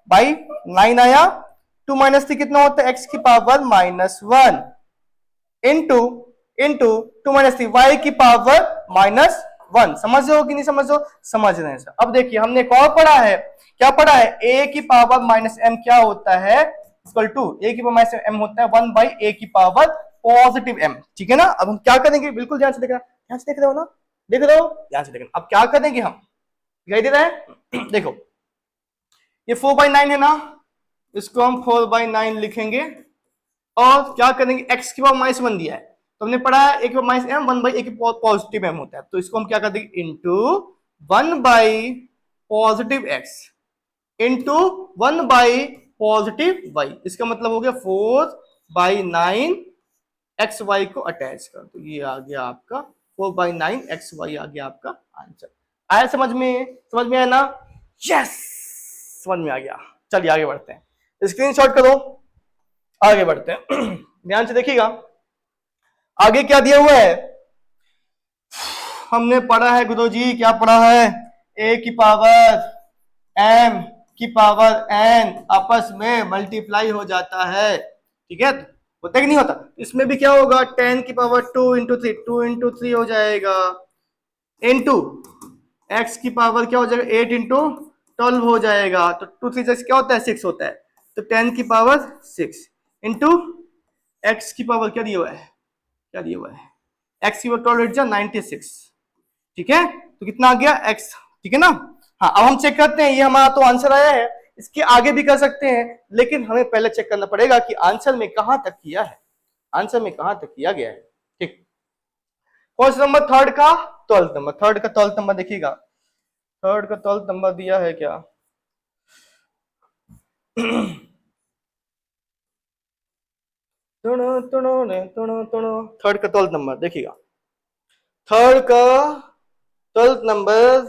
बाई 9 आया, 2 माइनस 3 कितना होता है, x की power minus 1 into into 2 minus 3 y की पावर माइनस 1। समझ रहे हो कि नहीं समझ रहे हो? समझ रहे हैं सर। अब देखिए, हमने एक और पढ़ा है, क्या पढ़ा है, a की पावर माइनस m क्या होता है, इक्वल टू a की पावर माइनस m होता है 1 बाई a की पावर पॉजिटिव m, ठीक है ना। अब हम क्या करेंगे, बिल्कुल ध्यान से देखना, ध्यान से देख रहे हो ना, देख रहे हो, ध्यान से देखना। अब क्या करेंगे हम, दिखाई दे रहा है देखो, ये 4/9 है ना, इसको हम 4/9 लिखेंगे, और क्या करेंगे, x की पावर माइनस 1 दिया है, तो हमने पढ़ा है a की power minus m 1 by a की पॉजिटिव m होता है, तो इसको हम क्या कर देंगे, into 1 by positive x into 1 by positive y, इसका मतलब हो गया 4/9 एक्स वाई को अटैच कर, तो ये आ गया आपका 4/9 एक्स वाई आ गया आपका आंसर। आया समझ में? समझ में आया ना? यस, समझ में आ गया। चलिए आगे बढ़ते हैं, स्क्रीनशॉट करो, आगे बढ़ते हैं ध्यान से देखिएगा, आगे क्या दिया हुआ है, हमने पढ़ा है गुरुजी, क्या पढ़ा है, a की पावर m की पावर n आपस में मल्टीप्लाई हो जाता है, ठीक है, होता है कि नहीं होता। इसमें भी क्या होगा, 10 की पावर 2 इंटू 3, 2 इंटू 3 हो जाएगा, इंटू x की पावर क्या हो जाएगा, 8 इंटू 12 हो जाएगा, तो 2 3 क्या होता है, 6 होता है, तो 10 की पावर 6 इंटू x की पावर क्या दिया हुआ है, क्या दिया हुआ है, x की पावर 12 96, ठीक है, तो कितना आ गया x, ठीक है ना। हाँ, अब हम चेक करते हैं, ये हमारा तो आंसर आया है, इसके आगे भी कर सकते हैं, लेकिन हमें पहले चेक करना पड़ेगा कि आंसर में कहां तक किया है, आंसर में कहां तक किया गया है, ठीक। क्वेश्चन नंबर थर्ड का 12th नंबर, थर्ड का 12th नंबर देखिएगा, थर्ड का 12th नंबर दिया है क्या थर्ड का 12th नंबर देखिएगा, थर्ड का 12th नंबर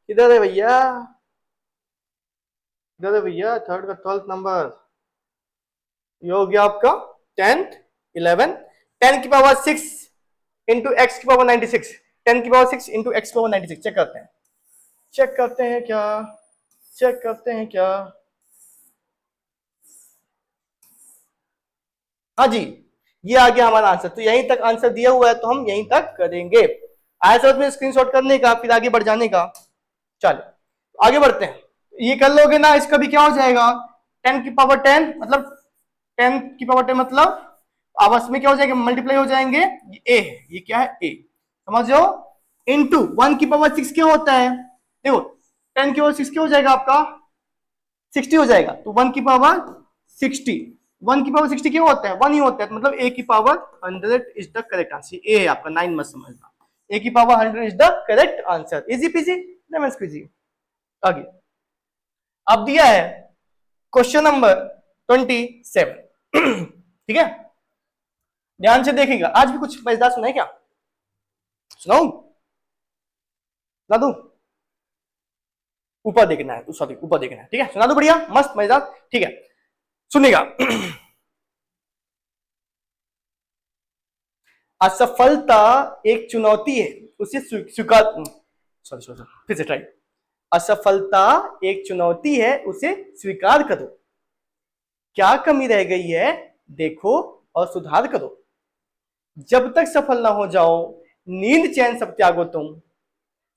किधर है भैया, इधर है भैया, थर्ड का 12th नंबर, ये हो गया आपका 10th 11, 10 की पावर 6 इंटू एक्स की पावर 96, 10 की पावर 6 इंटू एक्स की पावर 96, चेक करते हैं, चेक करते हैं क्या, चेक करते हैं क्या, हाँ जी, ये आ गया हमारा आंसर, तो यहीं तक आंसर दिया हुआ है, तो हम यहीं तक करेंगे। आया समझ में स्क्रीनशॉट करने का, फिर आगे बढ़ जाने का। चलो आगे बढ़ते हैं, ये कर लोगे ना, इसका भी क्या हो जाएगा, 10 की पावर 10 मतलब 10 की पावर 10 मतलब आपस में क्या हो जाएगा, मल्टीप्लाई हो जाएंगे, ये a है, ये क्या है a, समझ लो, इंटू 1 की पावर 6 क्या होता है, देखो 10 की पावर 6 क्या हो जाएगा आपका 60 हो जाएगा, तो 1 की पावर 60, 1 की पावर 60 क्या होता है 1 ही होता है, तो मतलब a की power 100 is the correct answer. A है आपका, 9 मत समझना, a की power 100 is the correct answer. Easy peasy, lemon squeezy. आगे अब दिया है क्वेश्चन नंबर 27। ठीक है, ध्यान से देखिएगा। आज भी कुछ मजेदार सुनाए क्या, सुनाऊं, सुना दूं? ऊपर देखना है, सॉरी ऊपर देखना है, ठीक है, सुना दो, बढ़िया मस्त मजेदार, ठीक है, सुनिएगा। असफलता एक चुनौती है, उसे स्वीकार, सॉरी सॉरी फिर से ट्राई। असफलता एक चुनौती है, उसे स्वीकार करो, क्या कमी रह गई है देखो और सुधार करो, जब तक सफल ना हो जाओ नींद चैन सब त्यागो तुम,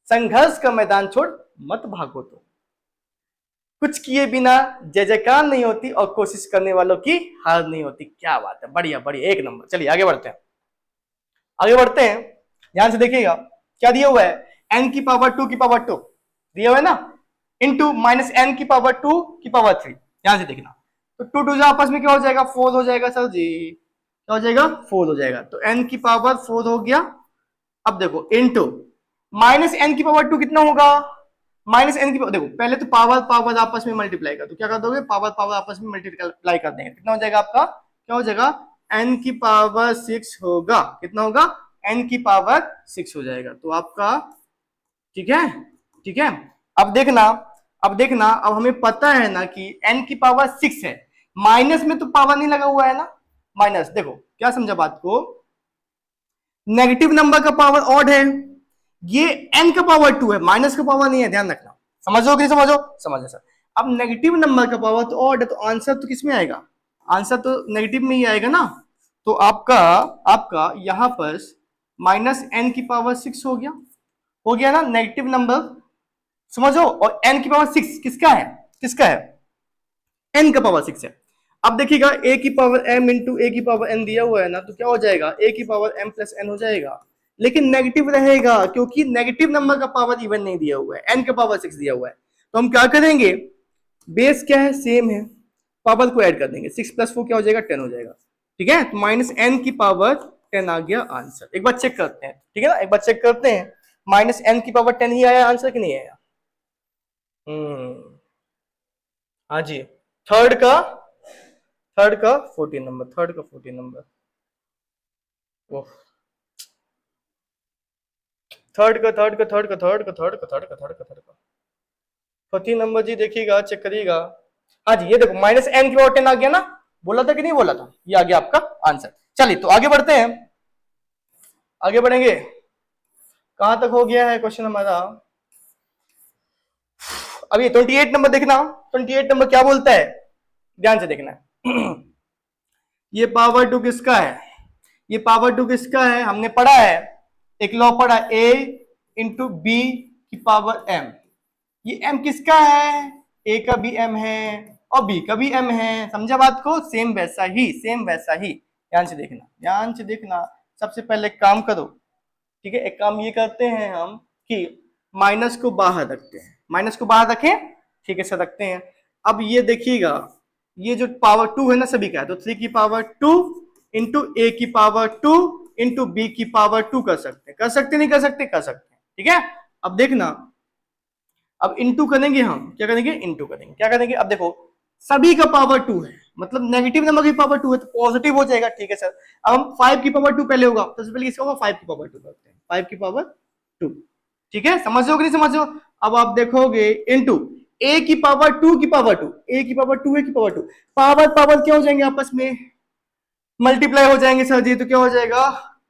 संघर्ष का मैदान छोड़ मत भागो तुम, कुछ किए बिना जय जयकार नहीं होती और कोशिश करने वालों की हार नहीं होती। क्या बात है, बढ़िया बढ़िया, एक नंबर। चलिए आगे बढ़ते हैं, आगे बढ़ते हैं, ध्यान से देखिएगा। क्या दिया हुआ है, n की पावर 2 की पावर 2 दिया हुआ है ना, इंटू माइनस n की पावर 2 की पावर 3। ध्यान से देखना, तो 2 2 आपस में क्या हो जाएगा 4 हो जाएगा सर जी, क्या हो जाएगा 4 हो जाएगा, तो n की पावर 4 हो गया। अब देखो इंटू माइनस n की पावर 2 कितना होगा, माइनस n की पावर, देखो पहले तो पावर पावर आपस में मल्टीप्लाई कर, तो क्या कर दोगे पावर पावर आपस में मल्टीप्लाई कर देंगे, कितना हो जाएगा आपका, क्या हो जाएगा n की पावर 6 होगा, कितना होगा n की पावर 6 हो जाएगा, तो आपका ठीक है, ठीक है। अब देखना, अब देखना, अब हमें पता है ना कि n की पावर 6 है, माइनस में तो पावर नहीं लगा हुआ है ना, माइनस, देखो क्या समझा बात को, नेगेटिव नंबर का पावर ऑड है, ये n का पावर 2 है, माइनस का पावर नहीं है, ध्यान रखना, समझो कि नहीं समझो, समझे सर। अब नेगेटिव नंबर का पावर तो ऑड है, तो आंसर तो किसमें आएगा, आंसर तो नेगेटिव में ही आएगा ना, तो आपका आपका यहां पर माइनस n की पावर 6 हो गया ना नेगेटिव नंबर, समझो, और n की पावर 6 किसका है, किसका है, n का पावर 6 है। अब देखिएगा a की पावर m इंटू ए की पावर n दिया हुआ है ना, तो क्या हो जाएगा a की पावर m प्लस n हो जाएगा, लेकिन नेगेटिव रहेगा क्योंकि नेगेटिव नंबर का पावर इवन नहीं दिया हुआ है, n का पावर 6 दिया हुआ है, तो हम क्या करेंगे, बेस क्या है सेम है, पावर को ऐड कर देंगे, 6 प्लस 4 क्या हो जाएगा 10 हो जाएगा, ठीक है, तो माइनस n की पावर 10 आ गया आंसर। एक बार चेक करते हैं, ठीक है ना, एक बार चेक करते हैं, माइनस n की पावर 10 ही आया आंसर कि नहीं आया, हाँ जी, थर्ड का 14 नंबर, थर्ड का 14 नंबर, ओह थर्ड का 14 नंबर जी, देखिएगा चेक करिएगा, हाँ जी ये देखो माइनस n की पावर 10 आ गया ना, बोला था कि नहीं बोला था, ये आ गया आपका आंसर। चलिए तो आगे बढ़ते हैं, आगे बढ़ेंगे, कहां तक हो गया है क्वेश्चन हमारा, अब ये 28 नंबर देखना, 28 नंबर क्या बोलता है, ध्यान से देखना। ये पावर 2 किसका है, ये पावर 2 किसका है, हमने पढ़ा है, एक लॉ पढ़ा, a इंटू बी की पावर m, ये m किसका है, a का भी m है और b का भी m है, समझा बात को, सेम वैसा ही, सेम वैसा ही, ध्यान से देखना, ध्यान से देखना। सबसे पहले एक काम करो, ठीक है, एक काम ये करते हैं हम कि माइनस को बाहर रखते हैं, माइनस को बाहर रखें, ठीक है सर रखते हैं। अब ये देखिएगा, ये जो पावर 2 है ना सभी का है, तो 3 की पावर 2 इंटू ए की पावर 2 इंटू बी की पावर 2 कर सकते हैं, कर सकते नहीं कर सकते, कर सकते हैं, ठीक है। अब देखना, अब इंटू करेंगे हम, क्या करेंगे इंटू करेंगे, क्या करेंगे, अब देखो सभी का पावर 2 है, मतलब नेगेटिव नंबर की पावर 2 है तो पॉजिटिव हो जाएगा, ठीक है सर। अब हम 5 की पावर 2 पहले होगा, तो सबसे पहले इसका होगा 5 की पावर 2 करते हैं, 5 की पावर 2, ठीक है, समझ रहे हो कि नहीं समझ रहे हो। अब आप देखोगे इंटू ए की पावर 2 की पावर 2, ए की पावर 2 ए की पावर 2, पावर पावर क्या हो जाएंगे आपस में मल्टीप्लाई हो जाएंगे सर जी, तो क्या हो जाएगा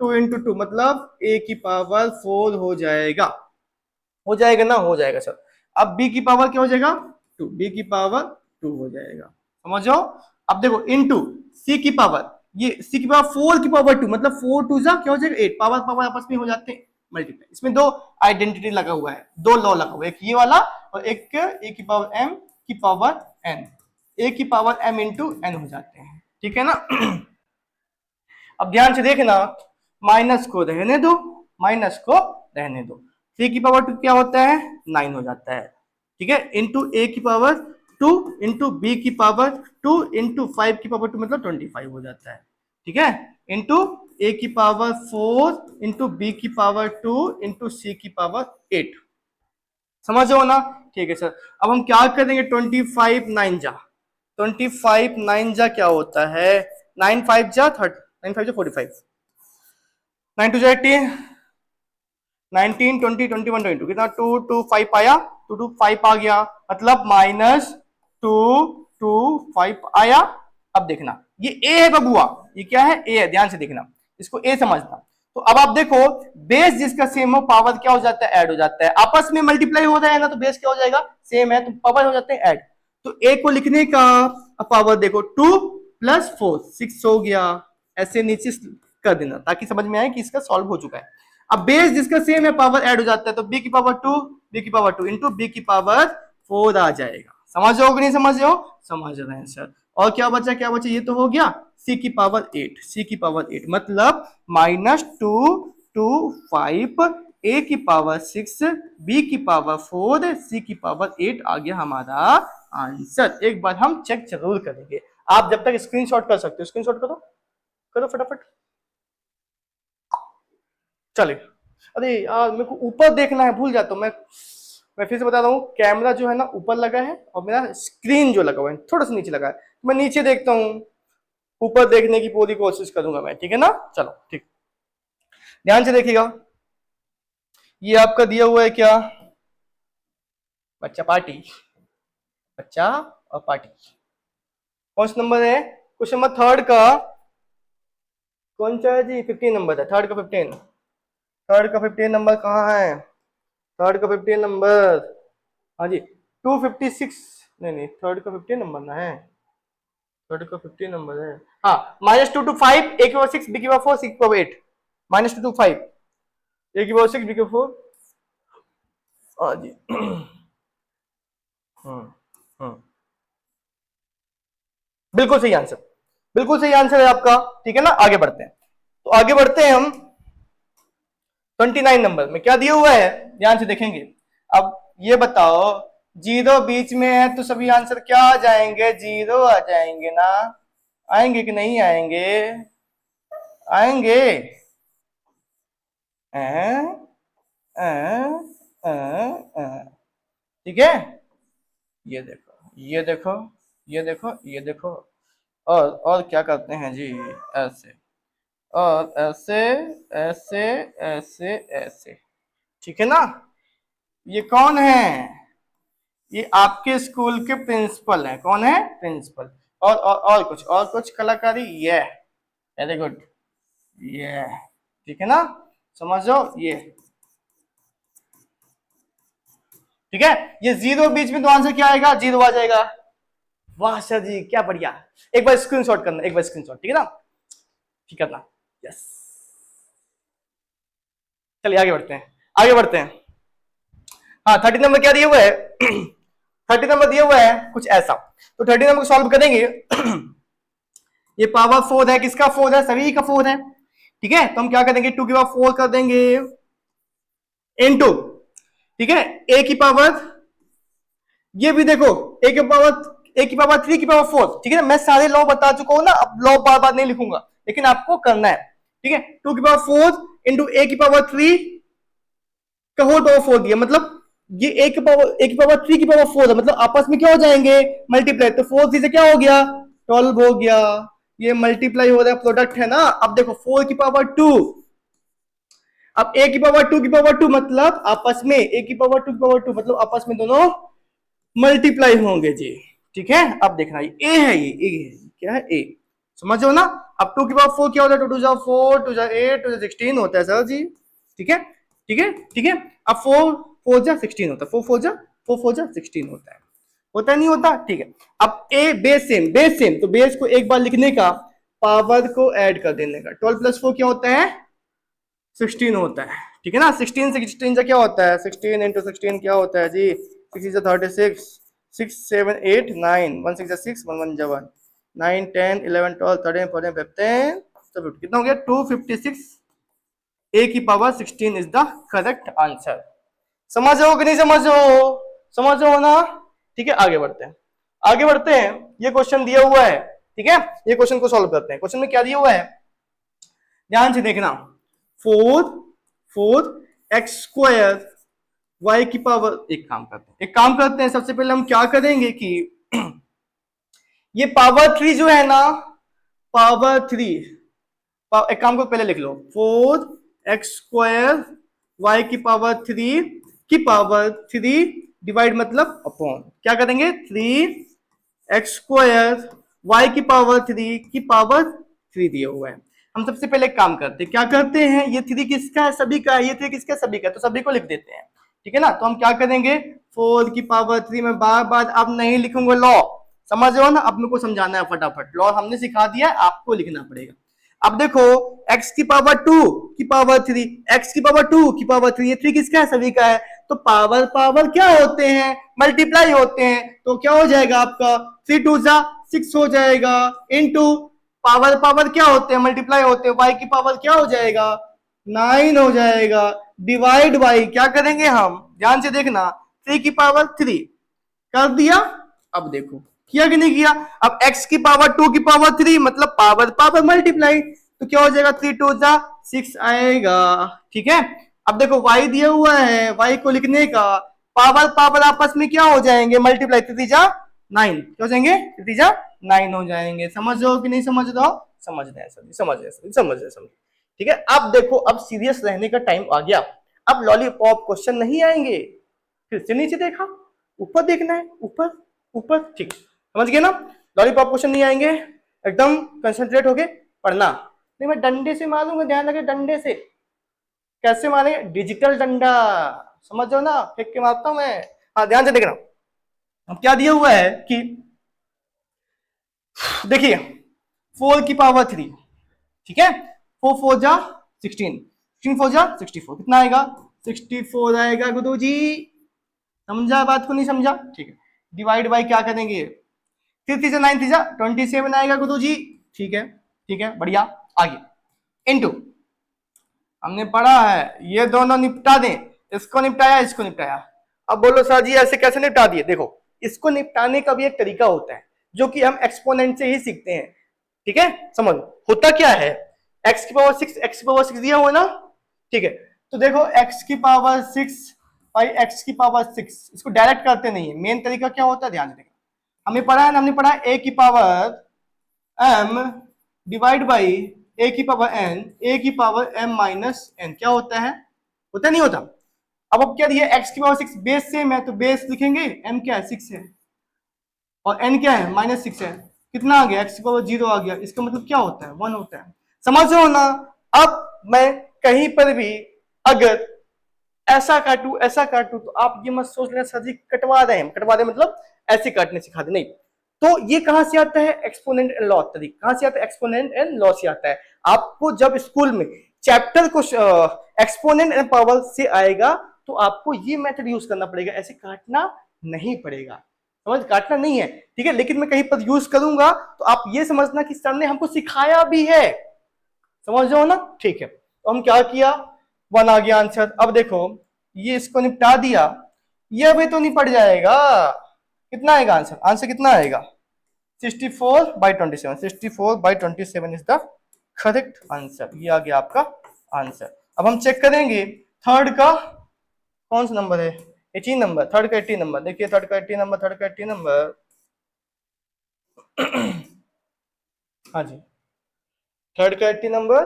2 इंटू 2 मतलब ए की पावर 4 हो जाएगा, हो जाएगा ना, हो जाएगा सर। अब b की पावर क्या हो जाएगा 2, b की पावर 2 हो जाएगा, समझो। अब देखो इनटू c की पावर, ये c की पावर 4 की पावर 2 मतलब 4 2 जा क्या हो जाएगा 8, पावर पावर आपस में हो जाते हैं मल्टीप्लाई, इसमें दो आइडेंटिटी लगा हुआ है, दो लॉ लगा हुआ है, एक ये वाला और एक a की पावर m की पावर n, a की पावर m इंटू n हो जाते हैं, ठीक है ना। अब ध्यान से देखना, माइनस को रहने दो, माइनस को रहने दो, 3 की पावर 2 क्या होता है 9 हो जाता है, ठीक है, इंटू ए की पावर 2 इंटू बी की पावर 2 इंटू 5 की पावर 2 मतलब 25 हो जाता है, ठीक है, इंटू ए की पावर 4 इंटू बी की पावर 2 इंटू सी की पावर 8। समझ हो ना, ठीक है सर। अब हम क्या करेंगे 25 9 जा 25 9 जा क्या होता है 9 5 जा 30 9 5 जा 45 9 2 जा 18 19 20 21 22 कितना 2 2 5 आया 2 2 5 आ गया मतलब -2 2 5 आया। अब देखना ये ए है बबुआ, ये क्या है ए है, ध्यान से देखना इसको ए समझना। तो अब आप देखो बेस जिसका सेम हो पावर क्या हो जाता है ऐड हो जाता है, आपस में मल्टीप्लाई हो रहा है ना तो बेस क्या हो जाएगा सेम है तो पावर हो जाते हैं ऐड। तो ए को लिखने का पावर देखो 2 + 4 6 हो गया, ऐसे नीचे कर देना ताकि समझ में आए कि इसका सॉल्व हो चुका है। अब बेस जिसका सेम है पावर ऐड हो जाता है तो बी की पावर 2 इंटू बी की पावर 4 आ जाएगा। समझ रहे हो कि नहीं समझ रहे हो, समझ रहे हैं सर। और क्या बचा ये तो हो गया सी की पावर 8 मतलब -2 2 5 ए की पावर 6 बी की पावर 4 सी की पावर 8 आ गया हमारा आंसर। एक बार हम चेक जरूर करेंगे, आप जब तक स्क्रीनशॉट कर सकते हो स्क्रीनशॉट करो करो फटाफट। चलिए, अरे यार मेरे को ऊपर देखना है भूल जाता हूँ मैं फिर से बता रहा हूँ कैमरा जो है ना ऊपर लगा है और मेरा स्क्रीन जो लगा हुआ है थोड़ा सा नीचे लगा है, मैं नीचे देखता हूँ, ऊपर देखने की पूरी कोशिश करूंगा मैं, ठीक है ना। चलो ठीक, ध्यान से देखिएगा। ये आपका दिया हुआ है क्या बच्चा पार्टी, बच्चा और पार्टी कौन सा नंबर है क्वेश्चन नंबर थर्ड का कौन सा है जी 15 नंबर है, थर्ड का 15 नंबर कहाँ है, थर्ड का 15 नंबर, हाँ जी 256 नहीं थर्ड का 15 नंबर ना है, थर्ड का 15 नंबर है हाँ -2 to 5 ए की पावर 6 बी की पावर 4 सी की पावर 8 -2 to 5 ए की पावर 6 बी की पावर 4 हाँ जी हम्म बिल्कुल सही आंसर, बिल्कुल सही आंसर है आपका, ठीक है ना। आगे बढ़ते हैं, तो आगे बढ़ते हैं हम 29 नंबर में क्या दिया हुआ है ध्यान से देखेंगे। अब ये बताओ जीरो बीच में है तो सभी आंसर क्या आ जाएंगे जीरो आ जाएंगे ना, आएंगे कि नहीं आएंगे, आएंगे ठीक है। ये देखो ये देखो ये देखो ये देखो और क्या करते हैं जी ऐसे और ऐसे ऐसे ऐसे ऐसे, ठीक है ना। ये कौन है, ये आपके स्कूल के प्रिंसिपल हैं, कौन है प्रिंसिपल। और कुछ कलाकारी ये वेरी गुड ये, ठीक है ना, समझो ये, ठीक है। ये जीरो बीच में तो आंसर क्या आएगा जीरो आ जाएगा। वाह सर जी क्या बढ़िया, एक बार स्क्रीनशॉट करना, एक बार स्क्रीनशॉट, ठीक है ना, ठीक है ना, यस। चलिए आगे बढ़ते हैं, आगे बढ़ते हैं। हाँ 30 नंबर क्या दिया हुआ है 30 नंबर दिया हुआ है कुछ ऐसा, तो 30 नंबर को सॉल्व करेंगे ये पावर 4 है, किसका 4 है सभी का 4 है, ठीक है। तो हम क्या करेंगे 2 की पावर 4 कर देंगे इनटू, ठीक है, ए की पावर, ये भी देखो ए की पावर 3 की पावर 4, ठीक है ना। मैं सारे लॉ बता चुका हूं ना, अब लॉ बार बार नहीं लिखूंगा लेकिन आपको करना है, ठीक है। 2 की पावर 4 इंटू ए की पावर 3 का होल पावर 4 दिया, मतलब ये ए की पावर 3 की पावर 4 है, मतलब आपस में क्या हो जाएंगे मल्टीप्लाई, तो 4 3 से क्या हो गया 12 हो गया, ये मल्टीप्लाई हो रहा है प्रोडक्ट है ना। अब देखो 4 की पावर 2, अब ए की पावर 2 की पावर 2 मतलब आपस में ए की पावर 2 की पावर 2 मतलब आपस में दोनों मल्टीप्लाई होंगे जी, ठीक है। अब देखना ये ए है, ये ए है, क्या है ए, समझो ना। अब 2 की पावर 4 क्या होता है 2 2 4 2 8 2 16 होता है सर जी, ठीक है ठीक है ठीक है। अब 4 4 जा 16 होता है, 4 4 जा 16 होता नहीं होता, ठीक है। अब ए बेस सेम तो बेस को एक बार लिखने का पावर को ऐड कर देने का, 12 + 4 क्या होता है 16 होता है, ठीक है ना। 16 से 16 क्या होता है 16 × 16 क्या होता है जी 6 is 36 6 7 8 9 1 6 6 1 1 1 9 10 11 12 13 14 15 तो कितना हो गया 256, ए की power 16 is the correct answer, समझ रहे हो कि नहीं समझ रहे हो? समझ रहे हो ना? ठीक है, आगे बढ़ते हैं, आगे बढ़ते हैं। ये क्वेश्चन दिया हुआ है, ठीक है, ये क्वेश्चन को सॉल्व करते हैं। क्वेश्चन में क्या दिया हुआ है, ध्यान से देखना। 4x² y की पावर, एक काम करते हैं, सबसे पहले हम क्या करेंगे कि ये पावर 3 जो है ना, पावर 3, एक काम को पहले लिख लो, 4x² y की पावर 3 की पावर 3 डिवाइड मतलब अपॉन, क्या करेंगे, 3x² y की पावर 3 की पावर 3 दिया हुआ है। हम सबसे पहले एक काम करते हैं, क्या करते हैं, ये 3 किसका है, सभी का है, ये 3 किसका है, सभी का है, तो सभी को लिख देते हैं, ठीक है ना। तो हम क्या करेंगे, 4 की पावर 3 में बार बार अब नहीं लिखूंगा लॉ, समझ रहे हो ना, अब मेरे को समझाना है फटाफट, लॉ हमने सिखा दिया है, आपको लिखना पड़ेगा। अब देखो x की पावर 2 की पावर 3, x की पावर 2 की पावर 3, ये 3 किसका है, सभी का है, तो पावर पावर क्या होते हैं, मल्टीप्लाई होते हैं, तो क्या हो जाएगा आपका 3 2 जा 6 हो जाएगा, इनटू पावर पावर क्या होते हैं, मल्टीप्लाई होते हैं, y की पावर क्या हो जाएगा, 9 हो जाएगा, डिवाइड बाई क्या करेंगे हम, ध्यान से देखना, 3 की पावर 3 कर दिया। अब देखो किया कि नहीं किया, अब x की पावर 2 की पावर 3 मतलब पावर पावर मल्टीप्लाई, तो क्या हो जाएगा, 3 2 जा 6 आएगा, ठीक है। अब देखो y दिया हुआ है, y को लिखने का पावर पावर आपस में क्या हो जाएंगे, मल्टीप्लाई, 3 जा 9, क्या हो जाएंगे, 3 जा 9 हो जाएंगे। समझ रहे हो कि नहीं समझ रहे हो? समझ रहे हैं सभी, समझ रहे हैं, समझ रहे हैं, ठीक है। अब देखो, अब सीरियस रहने का टाइम आ गया, अब लॉलीपॉप क्वेश्चन नहीं आएंगे, फिर से नीचे देखा, ऊपर देखना है, ऊपर ऊपर, ठीक, समझ गए ना। लॉलीपॉप क्वेश्चन नहीं आएंगे, एकदम कंसंट्रेट होके पढ़ना। नहीं मैं डंडे से मारूंगा, ध्यान रखे, डंडे से कैसे मारे, डिजिटल डंडा, समझ जाओ ना, फेंक के मारता हूं मैं। हाँ ध्यान से देखना, अब क्या दिया हुआ है कि देखिए 4 की पावर 3, ठीक है, 4 4 जा 16, 16 4 जा 64, कितना आएगा, 64 आएगा गुरु जी, समझा बात को, नहीं समझा, ठीक है। डिवाइड बाई क्या करेंगे, 3 3 9 3 27 आएगा गुरु जी, ठीक है, ठीक है, बढ़िया। आगे इनटू, हमने पढ़ा है ये दोनों निपटा दें, इसको निपटाया, इसको निपटाया। अब बोलो सर जी ऐसे कैसे निपटा दिए, देखो इसको निपटाने का भी एक तरीका होता है जो कि हम एक्सपोनेंट से ही सीखते हैं, ठीक है। समझ होता क्या है, x की पावर 6, x की पावर 6 दिया हुआ ना, ठीक है, तो देखो x की पावर 6 बाई x की पावर 6, इसको डायरेक्ट करते नहीं है, मेन तरीका क्या होता है, ध्यान से देखना। हमने पढ़ा है ना, हमने पढ़ा a की power m divide by a की पावर n, a की पावर m माइनस n, क्या होता है, होता नहीं होता। अब क्या दिया, x की पावर 6, बेस सेम है तो बेस लिखेंगे, m क्या है 6 है, और n क्या है -6 है, कितना आ गया, x की पावर 0 आ गया, इसका मतलब क्या होता है, 1 होता है। समझ रहे हो ना। अब मैं कहीं पर भी अगर ऐसा काटू तो आप ये मत सोच लेना सर जी कटवा रहे हैं, कटवा रहे मतलब ऐसे काटने सिखा दे, नहीं। तो ये कहां से आता है, एक्सपोनेंट एंड लॉ तरीका, कहां से आता है, एक्सपोनेंट एंड लॉ से आता है। आपको जब स्कूल में चैप्टर को एक्सपोनेंट एंड पावर से आएगा तो आपको ये मेथड यूज करना पड़ेगा, ऐसे काटना नहीं पड़ेगा, समझ, काटना नहीं है, ठीक है। लेकिन मैं कहीं पर यूज करूंगा तो आप ये समझना कि सर ने हमको सिखाया भी है, समझ रहे हो ना, ठीक है। तो हम क्या किया, 1 आ गया आंसर। अब देखो ये इसको निपटा दिया, ये अभी तो नहीं पड़ जाएगा, कितना आएगा आंसर, आंसर कितना आएगा, 64/27, 64/27 इज द करेक्ट आंसर, ये आ गया आपका आंसर। अब हम चेक करेंगे थर्ड का कौन सा नंबर है, 18 नंबर, थर्ड का 18 नंबर, देखिए थर्ड का 18 नंबर, थर्ड का 18 नंबर हाँ जी, थर्ड का 80 नंबर,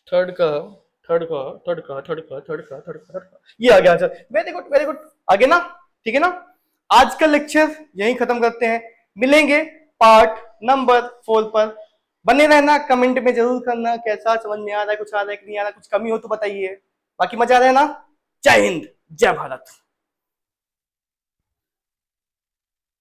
थर्ड का ये आ गया answer, very good very good, आगे ना, ठीक है ना। आज का लेक्चर यहीं खत्म करते हैं, मिलेंगे पार्ट नंबर 4 पर। बने रहना, कमेंट में जरूर करना कैसा समझ में आ रहा है, कुछ आ रहा है कि नहीं आ रहा, कुछ कमी हो तो बताइए, बाकी मजा आ रहा है ना। जय हिंद, जय भारत।